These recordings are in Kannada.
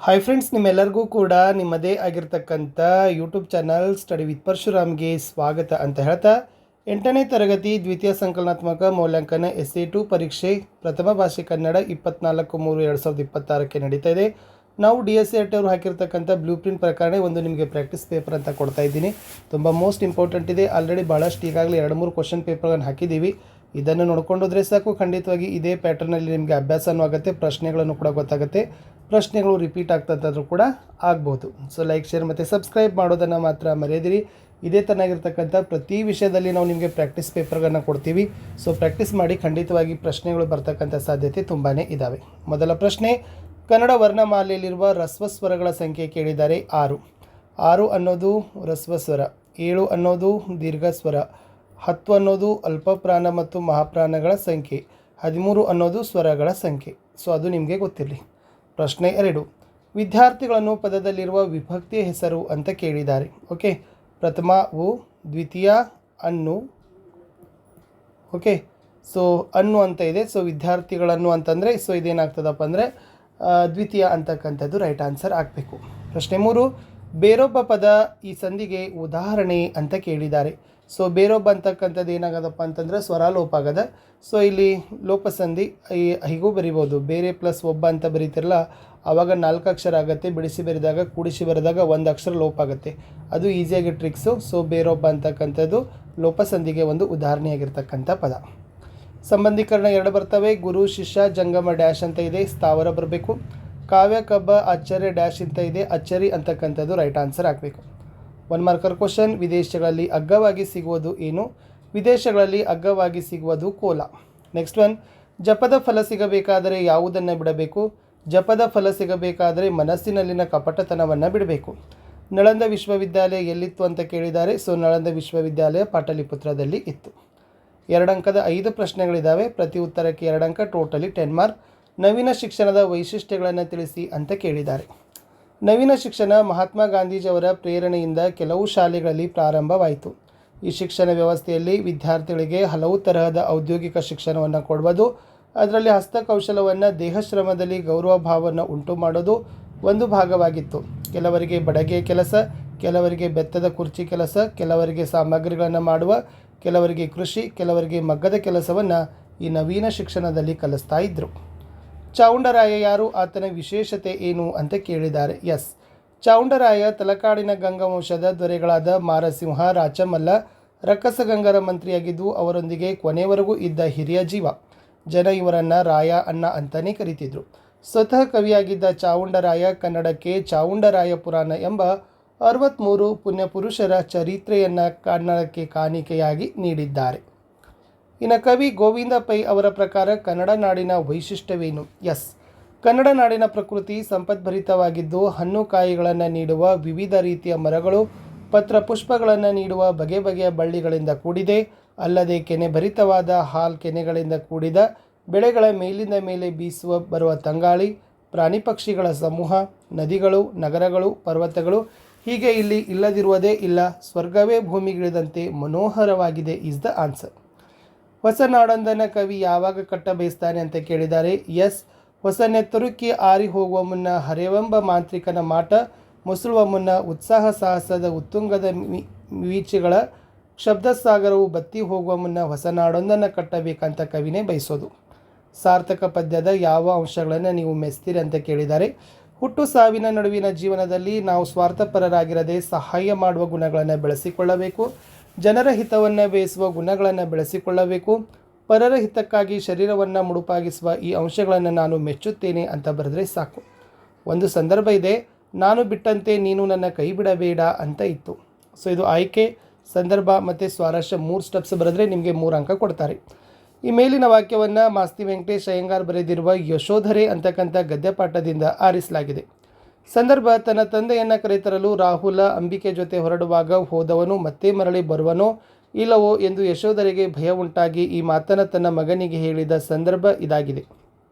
ಹಾಯ್ ಫ್ರೆಂಡ್ಸ್, ನಿಮ್ಮೆಲ್ಲರಿಗೂ ಕೂಡ ನಿಮ್ಮದೇ ಆಗಿರ್ತಕ್ಕಂಥ ಯೂಟ್ಯೂಬ್ ಚಾನಲ್ ಸ್ಟಡಿ ವಿತ್ ಪರಶುರಾಮ್ಗೆ ಸ್ವಾಗತ ಅಂತ ಹೇಳ್ತಾ 8ನೇ ತರಗತಿ ದ್ವಿತೀಯ ಸಂಕಲನಾತ್ಮಕ ಮೌಲ್ಯಾಂಕನ SA2 ಪರೀಕ್ಷೆ ಪ್ರಥಮ ಭಾಷೆ ಕನ್ನಡ 24/3/2026ಕ್ಕೆ ನಡೀತಾ ಇದೆ. ನಾವು DSCRT ಅವರು ಹಾಕಿರ್ತಕ್ಕಂಥ ಬ್ಲೂ ಪ್ರಿಂಟ್ ಪ್ರಕಾರ ಒಂದು ನಿಮಗೆ ಪ್ರಾಕ್ಟೀಸ್ ಪೇಪರ್ ಅಂತ ಕೊಡ್ತಾ ಇದ್ದೀನಿ. ತುಂಬ ಮೋಸ್ಟ್ ಇಂಪಾರ್ಟೆಂಟ್ ಇದೆ. ಆಲ್ರೆಡಿ ಭಾಳಷ್ಟು ಈಗಾಗಲೇ 2-3 ಕ್ವಶನ್ ಪೇಪರ್ಗಳನ್ನು ಹಾಕಿದ್ದೀವಿ. ಇದನ್ನು ನೋಡ್ಕೊಂಡೋದ್ರೆ ಸಾಕು, ಖಂಡಿತವಾಗಿ ಇದೇ ಪ್ಯಾಟರ್ನಲ್ಲಿ ನಿಮಗೆ ಅಭ್ಯಾಸನೂ ಆಗುತ್ತೆ, ಪ್ರಶ್ನೆಗಳನ್ನು ಕೂಡ ಗೊತ್ತಾಗುತ್ತೆ. ಪ್ರಶ್ನೆಗಳು ರಿಪೀಟ್ ಆಗ್ತಂತಾದರೂ ಕೂಡ ಆಗ್ಬೋದು. ಸೊ ಲೈಕ್, ಶೇರ್ ಮತ್ತು ಸಬ್ಸ್ಕ್ರೈಬ್ ಮಾಡೋದನ್ನು ಮಾತ್ರ ಮರೆಯದಿರಿ. ಇದೇ ತನಾಗಿರ್ತಕ್ಕಂಥ ಪ್ರತಿ ವಿಷಯದಲ್ಲಿ ನಾವು ನಿಮಗೆ ಪ್ರಾಕ್ಟೀಸ್ ಪೇಪರ್ಗಳನ್ನು ಕೊಡ್ತೀವಿ. ಸೊ ಪ್ರಾಕ್ಟೀಸ್ ಮಾಡಿ, ಖಂಡಿತವಾಗಿ ಪ್ರಶ್ನೆಗಳು ಬರ್ತಕ್ಕಂಥ ಸಾಧ್ಯತೆ ತುಂಬಾ ಇದ್ದಾವೆ. ಮೊದಲ ಪ್ರಶ್ನೆ, ಕನ್ನಡ ವರ್ಣಮಾಲೆಯಲ್ಲಿರುವ ರಸ್ವಸ್ವರಗಳ ಸಂಖ್ಯೆ ಕೇಳಿದ್ದಾರೆ. 6 ಅನ್ನೋದು ರಸ್ವಸ್ವರ, 7 ಅನ್ನೋದು ದೀರ್ಘಸ್ವರ, 10 ಅನ್ನೋದು ಅಲ್ಪಪ್ರಾಣ ಮತ್ತು ಮಹಾಪ್ರಾಣಗಳ ಸಂಖ್ಯೆ, 13 ಅನ್ನೋದು ಸ್ವರಗಳ ಸಂಖ್ಯೆ. ಸೊ ಅದು ನಿಮಗೆ ಗೊತ್ತಿರಲಿ. ಪ್ರಶ್ನೆ 2, ವಿದ್ಯಾರ್ಥಿಗಳನ್ನು ಪದದಲ್ಲಿರುವ ವಿಭಕ್ತಿಯ ಹೆಸರು ಅಂತ ಕೇಳಿದ್ದಾರೆ. ಓಕೆ, ಪ್ರಥಮ ಉ, ದ್ವಿತೀಯ ಅನ್ನು. ಓಕೆ, ಸೊ ಅನ್ನು ಅಂತ ಇದೆ. ಸೊ ವಿದ್ಯಾರ್ಥಿಗಳನ್ನು ಅಂತಂದರೆ ಸೊ ಇದೇನಾಗ್ತದಪ್ಪ ಅಂದರೆ ದ್ವಿತೀಯ ಅಂತಕ್ಕಂಥದ್ದು ರೈಟ್ ಆನ್ಸರ್ ಆಗಬೇಕು. ಪ್ರಶ್ನೆ 3, ಬೇರೊಬ್ಬ ಪದ ಈ ಸಂಧಿಗೆ ಉದಾಹರಣೆ ಅಂತ ಕೇಳಿದ್ದಾರೆ. ಸೊ ಬೇರೊಬ್ಬ ಅಂತಕ್ಕಂಥದ್ದು ಏನಾಗದಪ್ಪ ಅಂತಂದ್ರೆ ಸ್ವರಾಲೋಪ ಆಗದ. ಸೊ ಇಲ್ಲಿ ಲೋಪಸಂಧಿ ಹೀಗೂ ಬರಿಬೋದು, ಬೇರೆ ಪ್ಲಸ್ ಒಬ್ಬ ಅಂತ ಬರೀತಿರಲ್ಲ, ಆವಾಗ 4 ಅಕ್ಷರ ಆಗುತ್ತೆ. ಬಿಡಿಸಿ ಬರೆದಾಗ, ಕೂಡಿಸಿ ಬರೆದಾಗ 1 ಅಕ್ಷರ ಲೋಪ ಆಗುತ್ತೆ. ಅದು ಈಸಿಯಾಗಿ ಟ್ರಿಕ್ಸು. ಸೊ ಬೇರೊಬ್ಬ ಅಂತಕ್ಕಂಥದ್ದು ಲೋಪಸಂಧಿಗೆ ಒಂದು ಉದಾಹರಣೆಯಾಗಿರ್ತಕ್ಕಂಥ ಪದ. ಸಂಬಂಧೀಕರಣ 2 ಬರ್ತವೆ. ಗುರು, ಶಿಷ್ಯ, ಜಂಗಮ ಡ್ಯಾಶ್ ಅಂತ ಇದೆ, ಸ್ಥಾವರ ಬರಬೇಕು. ಕಾವ್ಯ, ಕಬ್ಬ, ಆಶ್ಚರ್ಯ ಡ್ಯಾಶ್ ಅಂತ ಇದೆ, ಅಚ್ಚರಿ ಅಂತಕ್ಕಂಥದ್ದು ರೈಟ್ ಆನ್ಸರ್ ಆಗಬೇಕು. 1 ಮಾರ್ಕರ್ ಕ್ವಶನ್, ವಿದೇಶಗಳಲ್ಲಿ ಅಗ್ಗವಾಗಿ ಸಿಗುವುದು ಏನು? ವಿದೇಶಗಳಲ್ಲಿ ಅಗ್ಗವಾಗಿ ಸಿಗುವುದು ಕೋಲ. ನೆಕ್ಸ್ಟ್ ಒನ್, ಜಪದ ಫಲ ಸಿಗಬೇಕಾದರೆ ಯಾವುದನ್ನು ಬಿಡಬೇಕು? ಜಪದ ಫಲ ಸಿಗಬೇಕಾದರೆ ಮನಸ್ಸಿನಲ್ಲಿನ ಕಪಟತನವನ್ನು ಬಿಡಬೇಕು. ನಳಂದ ವಿಶ್ವವಿದ್ಯಾಲಯ ಎಲ್ಲಿತ್ತು ಅಂತ ಕೇಳಿದ್ದಾರೆ. ಸೊ ನಳಂದ ವಿಶ್ವವಿದ್ಯಾಲಯ ಪಾಟಲಿಪುತ್ರದಲ್ಲಿ ಇತ್ತು. 2 ಅಂಕದ 5 ಪ್ರಶ್ನೆಗಳಿದ್ದಾವೆ. ಪ್ರತಿ ಉತ್ತರಕ್ಕೆ 2 ಅಂಕ, ಟೋಟಲಿ 10 ಮಾರ್ಕ್. ನವೀನ ಶಿಕ್ಷಣದ ವೈಶಿಷ್ಟ್ಯಗಳನ್ನು ತಿಳಿಸಿ ಅಂತ ಕೇಳಿದ್ದಾರೆ. ನವೀನ ಶಿಕ್ಷಣ ಮಹಾತ್ಮ ಗಾಂಧೀಜಿಯವರ ಪ್ರೇರಣೆಯಿಂದ ಕೆಲವು ಶಾಲೆಗಳಲ್ಲಿ ಪ್ರಾರಂಭವಾಯಿತು. ಈ ಶಿಕ್ಷಣ ವ್ಯವಸ್ಥೆಯಲ್ಲಿ ವಿದ್ಯಾರ್ಥಿಗಳಿಗೆ ಹಲವು ತರಹದ ಔದ್ಯೋಗಿಕ ಶಿಕ್ಷಣವನ್ನು ಕೊಡುವುದು, ಅದರಲ್ಲಿ ಹಸ್ತಕೌಶಲವನ್ನು, ದೇಹಶ್ರಮದಲ್ಲಿ ಗೌರವ ಭಾವವನ್ನು ಉಂಟು ಮಾಡೋದು ಒಂದು ಭಾಗವಾಗಿತ್ತು. ಕೆಲವರಿಗೆ ಬಡಗೆ ಕೆಲಸ, ಕೆಲವರಿಗೆ ಬೆತ್ತದ ಕುರ್ಚಿ ಕೆಲಸ, ಕೆಲವರಿಗೆ ಸಾಮಗ್ರಿಗಳನ್ನು ಮಾಡುವ, ಕೆಲವರಿಗೆ ಕೃಷಿ, ಕೆಲವರಿಗೆ ಮಗ್ಗದ ಕೆಲಸವನ್ನು ಈ ನವೀನ ಶಿಕ್ಷಣದಲ್ಲಿ ಕಲಿಸ್ತಾ ಇದ್ದರು. ಚಾವುಂಡರಾಯ ಯಾರು? ಆತನ ವಿಶೇಷತೆ ಏನು ಅಂತ ಕೇಳಿದ್ದಾರೆ. ಎಸ್, ಚಾವುಂಡರಾಯ ತಲಕಾಡಿನ ಗಂಗವಂಶದ ದೊರೆಗಳಾದ ಮಾರಸಿಂಹ, ರಾಚಮಲ್ಲ, ರಕ್ಕಸಗಂಗರ ಮಂತ್ರಿಯಾಗಿದ್ದು ಅವರೊಂದಿಗೆ ಕೊನೆವರೆಗೂ ಇದ್ದ ಹಿರಿಯ ಜೀವ. ಜನ ಇವರನ್ನು ರಾಯ ಅಣ್ಣ ಅಂತಲೇ ಕರೀತಿದ್ರು. ಸ್ವತಃ ಕವಿಯಾಗಿದ್ದ ಚಾವುಂಡರಾಯ ಕನ್ನಡಕ್ಕೆ ಚಾವುಂಡರಾಯ ಪುರಾಣ ಎಂಬ 63 ಪುಣ್ಯಪುರುಷರ ಚರಿತ್ರೆಯನ್ನು ಕನ್ನಡಕ್ಕೆ ಕಾಣಿಕೆಯಾಗಿ ನೀಡಿದ್ದಾರೆ. ಇನ್ನು ಕವಿ ಗೋವಿಂದ ಪೈ ಅವರ ಪ್ರಕಾರ ಕನ್ನಡ ನಾಡಿನ ವೈಶಿಷ್ಟ್ಯವೇನು? ಎಸ್, ಕನ್ನಡ ನಾಡಿನ ಪ್ರಕೃತಿ ಸಂಪದ್ಭರಿತವಾಗಿದ್ದು ಹಣ್ಣು ಕಾಯಿಗಳನ್ನು ನೀಡುವ ವಿವಿಧ ರೀತಿಯ ಮರಗಳು, ಪತ್ರ ಪುಷ್ಪಗಳನ್ನು ನೀಡುವ ಬಗೆ ಬಗೆಯ ಬಳ್ಳಿಗಳಿಂದ ಕೂಡಿದೆ. ಅಲ್ಲದೆ ಕೆನೆಭರಿತವಾದ ಕೆನೆಗಳಿಂದ ಕೂಡಿದ ಬೆಳೆಗಳ ಮೇಲಿಂದ ಮೇಲೆ ಬರುವ ತಂಗಾಳಿ, ಪ್ರಾಣಿ ಪಕ್ಷಿಗಳ ಸಮೂಹ, ನದಿಗಳು, ನಗರಗಳು, ಪರ್ವತಗಳು, ಹೀಗೆ ಇಲ್ಲಿ ಇಲ್ಲದಿರುವುದೇ ಇಲ್ಲ. ಸ್ವರ್ಗವೇ ಭೂಮಿಗಿಳಿದಂತೆ ಮನೋಹರವಾಗಿದೆ ಈಸ್ ದ ಆನ್ಸರ್. ಹೊಸ ನಾಡೊಂದನ್ನು ಕವಿ ಯಾವಾಗ ಕಟ್ಟ ಬಯಸ್ತಾನೆ ಅಂತ ಕೇಳಿದ್ದಾರೆ. ಎಸ್, ಹೊಸ ನೆತ್ತರುಕ್ಕಿ ಆರಿ ಹೋಗುವ ಮುನ್ನ ಹರೆವೆಂಬ ಮಾಂತ್ರಿಕನ ಮಾಟ ಮುಸುಳುವ ಮುನ್ನ ಉತ್ಸಾಹ ಸಾಹಸದ ಉತ್ತುಂಗದ ವೀಚಿಗಳ ಶಬ್ದಸಾಗರವು ಬತ್ತಿ ಹೋಗುವ ಮುನ್ನ ಹೊಸ ನಾಡೊಂದನ್ನು ಕಟ್ಟಬೇಕಂತ ಕವಿನೇ ಬಯಸೋದು. ಸಾರ್ಥಕ ಪದ್ಯದ ಯಾವ ಅಂಶಗಳನ್ನು ನೀವು ಮೆಚ್ತೀರಿ ಅಂತ ಕೇಳಿದ್ದಾರೆ. ಹುಟ್ಟು ಸಾವಿನ ನಡುವಿನ ಜೀವನದಲ್ಲಿ ನಾವು ಸ್ವಾರ್ಥಪರರಾಗಿರದೆ ಸಹಾಯ ಮಾಡುವ ಗುಣಗಳನ್ನು ಬೆಳೆಸಿಕೊಳ್ಳಬೇಕು. ಜನರ ಹಿತವನ್ನು ಬಯಸುವ ಗುಣಗಳನ್ನು ಬೆಳೆಸಿಕೊಳ್ಳಬೇಕು. ಪರರ ಹಿತಕ್ಕಾಗಿ ಶರೀರವನ್ನು ಮುಡುಪಾಗಿಸುವ ಈ ಅಂಶಗಳನ್ನು ನಾನು ಮೆಚ್ಚುತ್ತೇನೆ ಅಂತ ಬರೆದ್ರೆ ಸಾಕು. ಒಂದು ಸಂದರ್ಭ ಇದೆ, ನಾನು ಬಿಟ್ಟಂತೆ ನೀನು ನನ್ನ ಕೈ ಬಿಡಬೇಡ ಅಂತ ಇತ್ತು. ಸೊ ಇದು ಆಯ್ಕೆ, ಸಂದರ್ಭ ಮತ್ತು ಸ್ವಾರಸ್ಯ 3 ಸ್ಟೆಪ್ಸ್ ಬರೆದ್ರೆ ನಿಮಗೆ 3 ಅಂಕ ಕೊಡ್ತಾರೆ. ಈ ಮೇಲಿನ ವಾಕ್ಯವನ್ನು ಮಾಸ್ತಿ ವೆಂಕಟೇಶ್ ಅಯ್ಯಂಗಾರ್ ಬರೆದಿರುವ ಯಶೋಧರೆ ಅಂತಕ್ಕಂಥ ಗದ್ಯಪಾಠದಿಂದ ಆರಿಸಲಾಗಿದೆ. ಸಂದರ್ಭ, ತನ್ನ ತಂದೆಯನ್ನು ಕರೆತರಲು ರಾಹುಲ ಅಂಬಿಕೆ ಜೊತೆ ಹೊರಡುವಾಗ ಹೋದವನು ಮತ್ತೆ ಮರಳಿ ಬರುವನೋ ಇಲ್ಲವೋ ಎಂದು ಯಶೋಧರೆಗೆ ಭಯ ಉಂಟಾಗಿ ಈ ಮಾತನ್ನು ತನ್ನ ಮಗನಿಗೆ ಹೇಳಿದ ಸಂದರ್ಭ ಇದಾಗಿದೆ.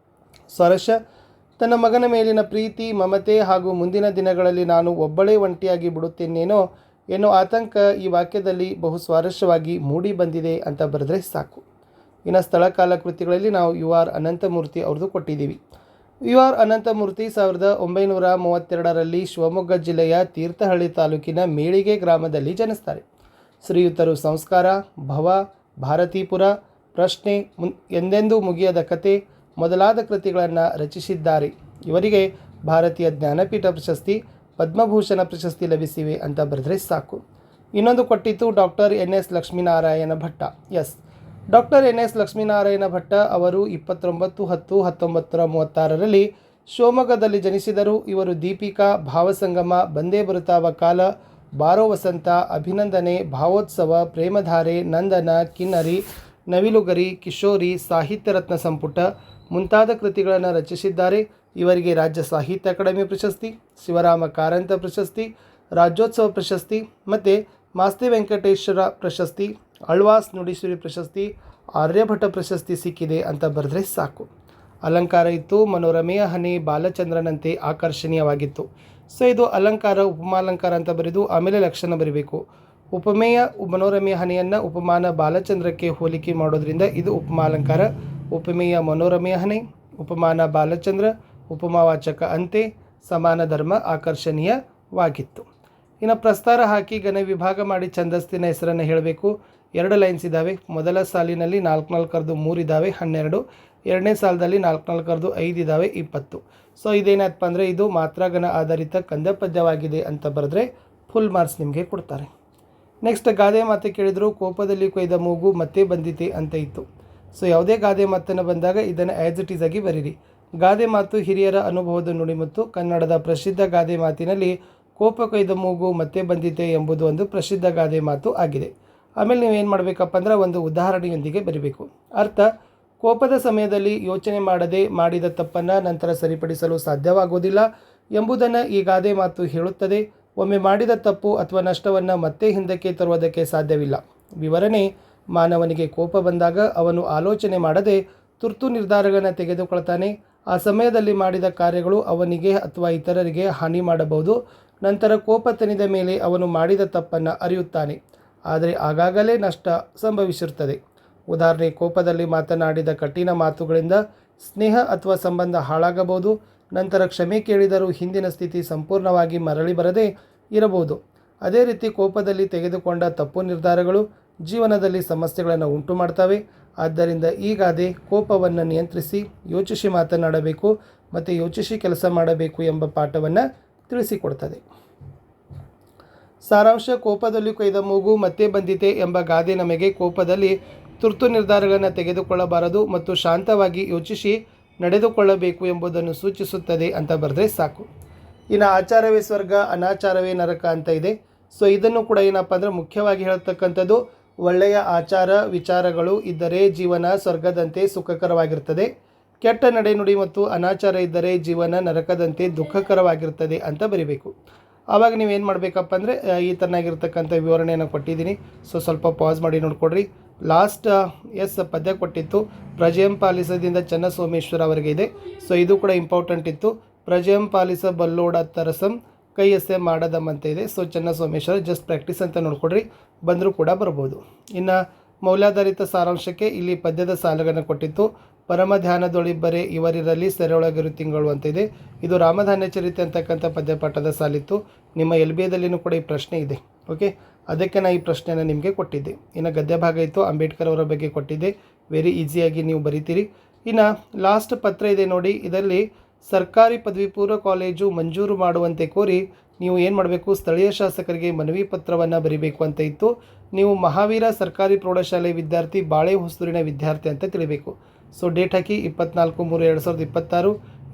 ಸ್ವಾರಸ್ಯ, ತನ್ನ ಮಗನ ಮೇಲಿನ ಪ್ರೀತಿ, ಮಮತೆ ಹಾಗೂ ಮುಂದಿನ ದಿನಗಳಲ್ಲಿ ನಾನು ಒಬ್ಬಳೇ ಒಂಟಿಯಾಗಿ ಬಿಡುತ್ತೇನೇನೋ ಎನ್ನೋ ಆತಂಕ ಈ ವಾಕ್ಯದಲ್ಲಿ ಬಹು ಸ್ವಾರಸ್ಯವಾಗಿ ಮೂಡಿ ಬಂದಿದೆ ಅಂತ ಬರೆದ್ರೆ ಸಾಕು. ಇನ್ನು ಸ್ಥಳ ಕಾಲ ಕೃತಿಗಳಲ್ಲಿ ನಾವು UR ಅನಂತಮೂರ್ತಿ ಅವ್ರದ್ದು ಕೊಟ್ಟಿದ್ದೀವಿ. ಯು ಆರ್ ಅನಂತಮೂರ್ತಿ 1932ರಲ್ಲಿ ಶಿವಮೊಗ್ಗ ಜಿಲ್ಲೆಯ ತೀರ್ಥಹಳ್ಳಿ ತಾಲೂಕಿನ ಮೇಳಿಗೆ ಗ್ರಾಮದಲ್ಲಿ ಜನಿಸ್ತಾರೆ. ಶ್ರೀಯುತರು ಸಂಸ್ಕಾರ, ಭವ, ಭಾರತೀಪುರ, ಪ್ರಶ್ನೆ, ಎಂದೆಂದೂ ಮುಗಿಯದ ಕತೆ ಮೊದಲಾದ ಕೃತಿಗಳನ್ನು ರಚಿಸಿದ್ದಾರೆ. ಇವರಿಗೆ ಭಾರತೀಯ ಜ್ಞಾನಪೀಠ ಪ್ರಶಸ್ತಿ, ಪದ್ಮಭೂಷಣ ಪ್ರಶಸ್ತಿ ಲಭಿಸಿವೆ ಅಂತ ಬರೆದ್ರೆ ಸಾಕು. ಇನ್ನೊಂದು ಕೊಟ್ಟಿತ್ತು ಡಾಕ್ಟರ್ ಎನ್.ಎಸ್. ಲಕ್ಷ್ಮೀನಾರಾಯಣ ಭಟ್ಟ. ಡಾಕ್ಟರ್ ಎನ್.ಎಸ್. ಲಕ್ಷ್ಮೀನಾರಾಯಣ ಭಟ್ಟ ಅವರು 29/10/1936ರಲ್ಲಿ ಶಿವಮೊಗ್ಗದಲ್ಲಿ ಜನಿಸಿದರು. ಇವರು ದೀಪಿಕಾ, ಭಾವಸಂಗಮ, ಬಂದೇ ಬರುತ್ತಾವ ಕಾಲ, ಬಾರೋ ವಸಂತ, ಅಭಿನಂದನೆ, ಭಾವೋತ್ಸವ, ಪ್ರೇಮಧಾರೆ, ನಂದನ, ಕಿನ್ನರಿ, ನವಿಲುಗರಿ, ಕಿಶೋರಿ, ಸಾಹಿತ್ಯ ರತ್ನ ಸಂಪುಟ ಮುಂತಾದ ಕೃತಿಗಳನ್ನು ರಚಿಸಿದ್ದಾರೆ. ಇವರಿಗೆ ರಾಜ್ಯ ಸಾಹಿತ್ಯ ಅಕಾಡೆಮಿ ಪ್ರಶಸ್ತಿ, ಶಿವರಾಮ ಕಾರಂತ ಪ್ರಶಸ್ತಿ, ರಾಜ್ಯೋತ್ಸವ ಪ್ರಶಸ್ತಿ ಮತ್ತು ಮಾಸ್ತಿ ವೆಂಕಟೇಶ್ವರ ಪ್ರಶಸ್ತಿ, ಆಳ್ವಾಸ್ ನುಡಿಸಿರಿ ಪ್ರಶಸ್ತಿ, ಆರ್ಯಭಟ ಪ್ರಶಸ್ತಿ ಸಿಕ್ಕಿದೆ ಅಂತ ಬರೆದ್ರೆ ಸಾಕು. ಅಲಂಕಾರ ಇತ್ತು. ಮನೋರಮೆಯ ಹಣೆ ಬಾಲಚಂದ್ರನಂತೆ ಆಕರ್ಷಣೀಯವಾಗಿತ್ತು. ಸೊ ಇದು ಅಲಂಕಾರ, ಉಪಮಾಲಂಕಾರ ಅಂತ ಬರೆದು ಆಮೇಲೆ ಲಕ್ಷಣ ಬರೀಬೇಕು. ಉಪಮೇಯ ಮನೋರಮೆಯ ಹಣೆಯನ್ನು ಉಪಮಾನ ಬಾಲಚಂದ್ರಕ್ಕೆ ಹೋಲಿಕೆ ಮಾಡೋದ್ರಿಂದ ಇದು ಉಪಮಾಲಂಕಾರ. ಉಪಮೇಯ ಮನೋರಮೆಯ ಹಣೆ, ಉಪಮಾನ ಬಾಲಚಂದ್ರ, ಉಪಮಾವಾಚಕ ಅಂತೆ, ಸಮಾನ ಧರ್ಮ ಆಕರ್ಷಣೀಯವಾಗಿತ್ತು. ಇನ್ನು ಪ್ರಸ್ತಾರ ಹಾಕಿ ಘನ ವಿಭಾಗ ಮಾಡಿ ಛಂದಸ್ಸಿನ ಹೆಸರನ್ನು ಹೇಳಬೇಕು. 2 ಲೈನ್ಸ್ ಇದ್ದಾವೆ. ಮೊದಲ ಸಾಲಿನಲ್ಲಿ 4×4 ಇದ್ದಾವೆ, 12. ಎರಡನೇ ಸಾಲದಲ್ಲಿ 4×4 ಇದ್ದಾವೆ, 20. ಸೊ ಇದೇನಪ್ಪ ಅಂದರೆ ಇದು ಮಾತ್ರಾಗಣ ಆಧಾರಿತ ಕಂದ ಪದ್ಯವಾಗಿದೆ ಅಂತ ಬರೆದ್ರೆ ಫುಲ್ ಮಾರ್ಕ್ಸ್ ನಿಮಗೆ ಕೊಡ್ತಾರೆ. ನೆಕ್ಸ್ಟ್ ಗಾದೆ ಮಾತು ಕೇಳಿದ್ರು. ಕೋಪದಲ್ಲಿ ಕೊಯ್ದ ಮೂಗು ಮತ್ತೆ ಬಂದಿತೆ ಅಂತ ಇತ್ತು. ಸೊ ಯಾವುದೇ ಗಾದೆ ಮಾತನ್ನು ಬಂದಾಗ ಇದನ್ನು ಆ್ಯಸ್ ಇಟ್ ಈಸ್ ಆಗಿ ಬರೀರಿ. ಗಾದೆ ಮಾತು ಹಿರಿಯರ ಅನುಭವದ ನುಡಿಮುತ್ತು. ಕನ್ನಡದ ಪ್ರಸಿದ್ಧ ಗಾದೆ ಮಾತಿನಲ್ಲಿ ಕೋಪ ಕೊಯ್ದ ಮೂಗು ಮತ್ತೆ ಬಂದಿತೆ ಎಂಬುದು ಒಂದು ಪ್ರಸಿದ್ಧ ಗಾದೆ ಮಾತು ಆಗಿದೆ. ಆಮೇಲೆ ನೀವೇನು ಮಾಡಬೇಕಪ್ಪ ಅಂದ್ರೆ ಒಂದು ಉದಾಹರಣೆಯೊಂದಿಗೆ ಬರೀಬೇಕು. ಅರ್ಥ: ಕೋಪದ ಸಮಯದಲ್ಲಿ ಯೋಚನೆ ಮಾಡದೆ ಮಾಡಿದ ತಪ್ಪನ್ನು ನಂತರ ಸರಿಪಡಿಸಲು ಸಾಧ್ಯವಾಗುವುದಿಲ್ಲ ಎಂಬುದನ್ನು ಈ ಗಾದೆ ಮಾತು ಹೇಳುತ್ತದೆ. ಒಮ್ಮೆ ಮಾಡಿದ ತಪ್ಪು ಅಥವಾ ನಷ್ಟವನ್ನು ಮತ್ತೆ ಹಿಂದಕ್ಕೆ ತರುವುದಕ್ಕೆ ಸಾಧ್ಯವಿಲ್ಲ. ವಿವರಣೆ: ಮಾನವನಿಗೆ ಕೋಪ ಬಂದಾಗ ಅವನು ಆಲೋಚನೆ ಮಾಡದೆ ತುರ್ತು ನಿರ್ಧಾರಗಳನ್ನು ತೆಗೆದುಕೊಳ್ತಾನೆ. ಆ ಸಮಯದಲ್ಲಿ ಮಾಡಿದ ಕಾರ್ಯಗಳು ಅವನಿಗೆ ಅಥವಾ ಇತರರಿಗೆ ಹಾನಿ ಮಾಡಬಹುದು. ನಂತರ ಕೋಪ ತಣಿದ ಮೇಲೆ ಅವನು ಮಾಡಿದ ತಪ್ಪನ್ನು ಅರಿಯುತ್ತಾನೆ. ಆದರೆ ಆಗಾಗಲೇ ನಷ್ಟ ಸಂಭವಿಸಿರುತ್ತದೆ. ಉದಾಹರಣೆ: ಕೋಪದಲ್ಲಿ ಮಾತನಾಡಿದ ಕಠಿಣ ಮಾತುಗಳಿಂದ ಸ್ನೇಹ ಅಥವಾ ಸಂಬಂಧ ಹಾಳಾಗಬಹುದು. ನಂತರ ಕ್ಷಮೆ ಕೇಳಿದರೂ ಹಿಂದಿನ ಸ್ಥಿತಿ ಸಂಪೂರ್ಣವಾಗಿ ಮರಳಿ ಬರದೇ ಇರಬಹುದು. ಅದೇ ರೀತಿ ಕೋಪದಲ್ಲಿ ತೆಗೆದುಕೊಂಡ ತಪ್ಪು ನಿರ್ಧಾರಗಳು ಜೀವನದಲ್ಲಿ ಸಮಸ್ಯೆಗಳನ್ನು ಉಂಟು ಮಾಡ್ತವೆ. ಆದ್ದರಿಂದ ಈ ಗಾದೆ ಕೋಪವನ್ನು ನಿಯಂತ್ರಿಸಿ ಯೋಚಿಸಿ ಮಾತನಾಡಬೇಕು ಮತ್ತು ಯೋಚಿಸಿ ಕೆಲಸ ಮಾಡಬೇಕು ಎಂಬ ಪಾಠವನ್ನು ತಿಳಿಸಿಕೊಡ್ತದೆ. ಸಾರಾಂಶ: ಕೋಪದಲ್ಲಿ ಕೊಯ್ದ ಮೂಗು ಮತ್ತೆ ಬಂದಿತೆ ಎಂಬ ಗಾದೆ ನಮಗೆ ಕೋಪದಲ್ಲಿ ತುರ್ತು ನಿರ್ಧಾರಗಳನ್ನು ತೆಗೆದುಕೊಳ್ಳಬಾರದು ಮತ್ತು ಶಾಂತವಾಗಿ ಯೋಚಿಸಿ ನಡೆದುಕೊಳ್ಳಬೇಕು ಎಂಬುದನ್ನು ಸೂಚಿಸುತ್ತದೆ ಅಂತ ಬರೆದ್ರೆ ಸಾಕು. ಇನ್ನು ಆಚಾರವೇ ಸ್ವರ್ಗ, ಅನಾಚಾರವೇ ನರಕ ಅಂತ ಇದೆ. ಸೊ ಇದನ್ನು ಕೂಡ ಏನಪ್ಪ ಅಂದರೆ ಮುಖ್ಯವಾಗಿ ಹೇಳ್ತಕ್ಕಂಥದ್ದು, ಒಳ್ಳೆಯ ಆಚಾರ ವಿಚಾರಗಳು ಇದ್ದರೆ ಜೀವನ ಸ್ವರ್ಗದಂತೆ ಸುಖಕರವಾಗಿರ್ತದೆ. ಕೆಟ್ಟ ನಡೆನುಡಿ ಮತ್ತು ಅನಾಚಾರ ಇದ್ದರೆ ಜೀವನ ನರಕದಂತೆ ದುಃಖಕರವಾಗಿರ್ತದೆ ಅಂತ ಬರಿಬೇಕು. ಆವಾಗ ನೀವೇನು ಮಾಡಬೇಕಪ್ಪ ಅಂದರೆ ಈ ಥರನಾಗಿರ್ತಕ್ಕಂಥ ವಿವರಣೆಯನ್ನು ಕೊಟ್ಟಿದ್ದೀನಿ. ಸೊ ಸ್ವಲ್ಪ ಪಾಸ್ ಮಾಡಿ ನೋಡ್ಕೊಡ್ರಿ. ಲಾಸ್ಟ್ ಪದ್ಯ ಕೊಟ್ಟಿತ್ತು ಪ್ರಜೆಯಂ ಪಾಲಿಸದಿಂದ ಚನ್ನಸೋಮೇಶ್ವರ ಅವರಿಗೆ ಇದೆ. ಸೊ ಇದು ಕೂಡ ಇಂಪಾರ್ಟೆಂಟ್ ಇತ್ತು. ಪ್ರಜೆಯಂ ಪಾಲಿಸ ಬಲ್ಲೋಡ ತರಸಂ ಕೈ ಎಸೆ ಮಾಡದಮ್ ಅಂತ ಇದೆ. ಸೊ ಚನ್ನಸೋಮೇಶ್ವರ ಜಸ್ಟ್ ಪ್ರಾಕ್ಟೀಸ್ ಅಂತ ನೋಡ್ಕೊಡ್ರಿ, ಬಂದರೂ ಕೂಡ ಬರ್ಬೋದು. ಇನ್ನು ಮೌಲ್ಯಾಧಾರಿತ ಸಾರಾಂಶಕ್ಕೆ ಇಲ್ಲಿ ಪದ್ಯದ ಸಾಲುಗಳನ್ನು ಕೊಟ್ಟಿತ್ತು. ಪರಮ ಧ್ಯಾನದೊಳಿಬ್ಬರೇ ಇವರಿರಲಿ ಸೆರೆಯೊಳಗಿರು ತಿಂಗಳು ಅಂತ ಇದೆ. ಇದು ರಾಮಧಾನ್ಯ ಚರಿತೆ ಅಂತಕ್ಕಂಥ ಪದ್ಯಪಾಠದ ಸಾಲಿತ್ತು. ನಿಮ್ಮ LBAದಲ್ಲಿನೂ ಕೂಡ ಈ ಪ್ರಶ್ನೆ ಇದೆ. ಓಕೆ, ಅದಕ್ಕೆ ನಾನು ಈ ಪ್ರಶ್ನೆಯನ್ನು ನಿಮಗೆ ಕೊಟ್ಟಿದ್ದೆ. ಇನ್ನು ಗದ್ಯ ಭಾಗ ಇತ್ತು, ಅಂಬೇಡ್ಕರ್ ಅವರ ಬಗ್ಗೆ ಕೊಟ್ಟಿದ್ದೆ. ವೆರಿ ಈಸಿಯಾಗಿ ನೀವು ಬರಿತೀರಿ. ಇನ್ನು ಲಾಸ್ಟ್ ಪತ್ರ ಇದೆ ನೋಡಿ. ಇದರಲ್ಲಿ ಸರ್ಕಾರಿ ಪದವಿ ಪೂರ್ವ ಕಾಲೇಜು ಮಂಜೂರು ಮಾಡುವಂತೆ ಕೋರಿ ನೀವು ಏನು ಮಾಡಬೇಕು, ಸ್ಥಳೀಯ ಶಾಸಕರಿಗೆ ಮನವಿ ಪತ್ರವನ್ನು ಬರೀಬೇಕು ಅಂತ ಇತ್ತು. ನೀವು ಮಹಾವೀರ ಸರ್ಕಾರಿ ಪ್ರೌಢಶಾಲೆ ವಿದ್ಯಾರ್ಥಿ, ಬಾಳೆ ಹೊಸೂರಿನ ವಿದ್ಯಾರ್ಥಿ ಅಂತ ತಿಳಿಬೇಕು. ಸೊ ಡೇಟ್ ಹಾಕಿ 24/3/2026.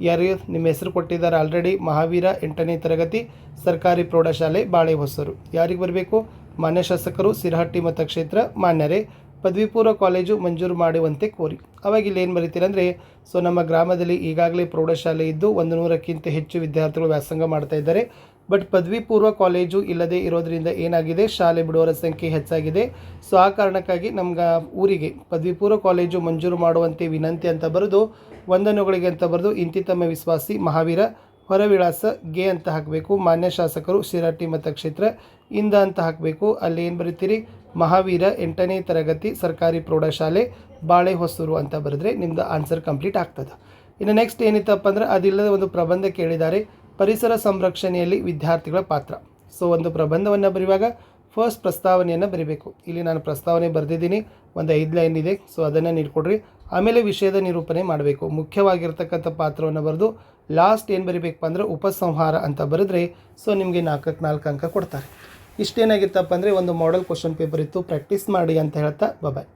ಯಾರು ನಿಮ್ಮ ಹೆಸರು ಕೊಟ್ಟಿದ್ದಾರೆ ಆಲ್ರೆಡಿ, ಮಹಾವೀರ 8ನೇ ತರಗತಿ ಸರ್ಕಾರಿ ಪ್ರೌಢಶಾಲೆ ಬಾಳೆ ಹೊಸೂರು. ಯಾರಿಗೆ ಬರಬೇಕು? ಮಾನ್ಯ ಶಾಸಕರು, ಸಿರಹಟ್ಟಿ ಮತಕ್ಷೇತ್ರ ಮಾನ್ಯರೇ, ಪದವಿ ಪೂರ್ವ ಕಾಲೇಜು ಮಂಜೂರು ಮಾಡುವಂತೆ ಕೋರಿ. ಅವಾಗ ಇಲ್ಲಿ ಏನು ಬರೀತೀರಂದರೆ, ಸೊ ನಮ್ಮ ಗ್ರಾಮದಲ್ಲಿ ಈಗಾಗಲೇ ಪ್ರೌಢಶಾಲೆ ಇದ್ದು 100ಕ್ಕಿಂತ ಹೆಚ್ಚು ವಿದ್ಯಾರ್ಥಿಗಳು ವ್ಯಾಸಂಗ ಮಾಡ್ತಾ ಇದ್ದಾರೆ. ಬಟ್ ಪದವಿ ಪೂರ್ವ ಕಾಲೇಜು ಇಲ್ಲದೆ ಇರೋದರಿಂದ ಏನಾಗಿದೆ, ಶಾಲೆ ಬಿಡುವವರ ಸಂಖ್ಯೆ ಹೆಚ್ಚಾಗಿದೆ. ಸೊ ಆ ಕಾರಣಕ್ಕಾಗಿ ನಮ್ಗೆ ಊರಿಗೆ ಪದವಿ ಪೂರ್ವ ಕಾಲೇಜು ಮಂಜೂರು ಮಾಡುವಂತೆ ವಿನಂತಿ ಅಂತ ಬರೆದು ವಂದನೆಗಳಿಗೆ ಅಂತ ಬರೆದು ಇಂತಿ ತಮ್ಮ ವಿಶ್ವಾಸಿ ಮಹಾವೀರ ಹೊರವಿಳಾಸ ಗೆ ಅಂತ ಹಾಕಬೇಕು. ಮಾನ್ಯ ಶಾಸಕರು ಶಿರಹಟ್ಟಿ ಮತಕ್ಷೇತ್ರ ಇಂದ ಅಂತ ಹಾಕಬೇಕು. ಅಲ್ಲಿ ಏನು ಬರೀತೀರಿ, ಮಹಾವೀರ 8ನೇ ತರಗತಿ ಸರ್ಕಾರಿ ಪ್ರೌಢಶಾಲೆ ಬಾಳೆ ಹೊಸೂರು ಅಂತ ಬರೆದ್ರೆ ನಿಮ್ಮದು ಆನ್ಸರ್ ಕಂಪ್ಲೀಟ್ ಆಗ್ತದೆ. ಇನ್ನು ನೆಕ್ಸ್ಟ್ ಏನಿತ್ತಪ್ಪ ಅಂದರೆ ಅದಿಲ್ಲದೆ ಒಂದು ಪ್ರಬಂಧ ಕೇಳಿದ್ದಾರೆ, ಪರಿಸರ ಸಂರಕ್ಷಣೆಯಲ್ಲಿ ವಿದ್ಯಾರ್ಥಿಗಳ ಪಾತ್ರ. ಸೊ ಒಂದು ಪ್ರಬಂಧವನ್ನು ಬರೆಯುವಾಗ ಫಸ್ಟ್ ಪ್ರಸ್ತಾವನೆಯನ್ನು ಬರೀಬೇಕು. ಇಲ್ಲಿ ನಾನು ಪ್ರಸ್ತಾವನೆ ಬರೆದಿದ್ದೀನಿ, ಒಂದು 5 ಲೈನ್ ಇದೆ. ಸೊ ಅದನ್ನು ನೀಡ್ಕೊಡ್ರಿ. ಆಮೇಲೆ ವಿಷಯದ ನಿರೂಪಣೆ ಮಾಡಬೇಕು. ಮುಖ್ಯವಾಗಿರ್ತಕ್ಕಂಥ ಪಾತ್ರವನ್ನು ಬರೆದು ಲಾಸ್ಟ್ ಏನು ಬರೀಬೇಕಪ್ಪ ಅಂದರೆ ಉಪಸಂಹಾರ ಅಂತ ಬರೆದ್ರೆ ಸೊ ನಿಮಗೆ 4 ಅಂಕ ಕೊಡ್ತಾರೆ. ಇಷ್ಟೇನಾಗಿತ್ತಪ್ಪ ಅಂದರೆ ಒಂದು ಮಾಡೆಲ್ ಕ್ವಶನ್ ಪೇಪರ್ ಇತ್ತು. ಪ್ರಾಕ್ಟೀಸ್ ಮಾಡಿ ಅಂತ ಹೇಳ್ತಾ ಬಾಯ್.